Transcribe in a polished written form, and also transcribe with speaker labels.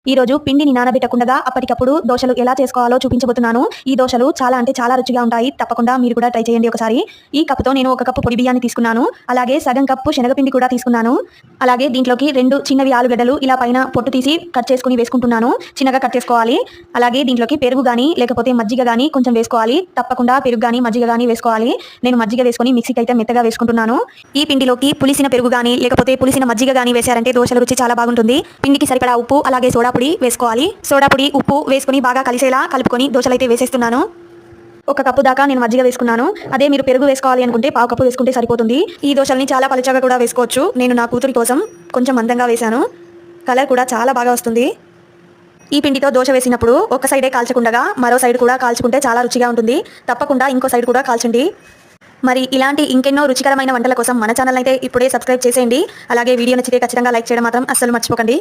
Speaker 1: ఈ రోజు పిండిని నానబెట్టకుండా అప్పటికప్పుడు దోశలు ఎలా చేసుకోవాలో చూపించబోతున్నాను. ఈ దోశలు చాలా రుచిగా ఉంటాయి. తప్పకుండా మీరు కూడా ట్రై చేయండి ఒకసారి. ఈ కప్పుతో నేను 1 కప్పు పొడి బియ్యాన్ని తీసుకున్నాను. అలాగే సగం కప్పు శనగపిండి కూడా తీసుకున్నాను. అలాగే దీంట్లోకి 2 చిన్నవి ఆలుగడ్డలు ఇలా పైన పొట్టు తీసి కట్ చేసుకొని వేసుకుంటున్నాను. చిన్నగా కట్ చేసుకోవాలి. అలాగే దీంట్లోకి పెరుగు గాని లేకపోతే మజ్జిగ గాని కొంచెం వేసుకోవాలి. తప్పకుండా పెరుగు గాని మజ్జిగ గాని వేసుకోవాలి. నేను మజ్జిగ వేసుకొని మిక్సీకి అయితే మెత్తగా వేసుకుంటున్నాను. ఈ పిండిలోకి పులిసిన పెరుగు గాని లేకపోతే పులిసిన మజ్జిగ గాని వేశారంటే దోశల రుచి చాలా బాగుంటుంది. పిండికి సరిపడా ఉప్పు అలాగే సోడా పొడి వేసుకోవాలి. సోడా పొడి ఉప్పు వేసుకొని బాగా కలిసేలా కలుపుకొని దోశలైతే వేసేస్తున్నాను. 1 కప్పు దాకా నేను మజ్జిగ వేసుకున్నాను. అదే మీరు పెరుగు వేసుకోవాలి అనుకుంటే 1/2 కప్పు వేసుకుంటే సరిపోతుంది. ఈ దోశల్ని చాలా పలుచగా కూడా వేసుకోవచ్చు. నేను నా కూతురి కోసం కొంచెం మందంగా వేశాను. కలర్ కూడా చాలా బాగా వస్తుంది. ఈ పిండితో దోశ వేసినప్పుడు ఒక సైడే కాల్చకుండా మరో సైడ్ కూడా కాల్చుకుంటే చాలా రుచిగా ఉంటుంది. తప్పకుండా ఇంకో సైడ్ కూడా కాల్చండి. మరి ఇలాంటి ఇంకెన్నో రుచికరమైన వంటల కోసం మన ఛానల్ అయితే ఇప్పుడే సబ్స్క్రైబ్ చేసేయండి. అలాగే వీడియో నచ్చితే ఖచ్చితంగా లైక్ చేయడం మాత్రం అస్సలు మర్చిపోకండి.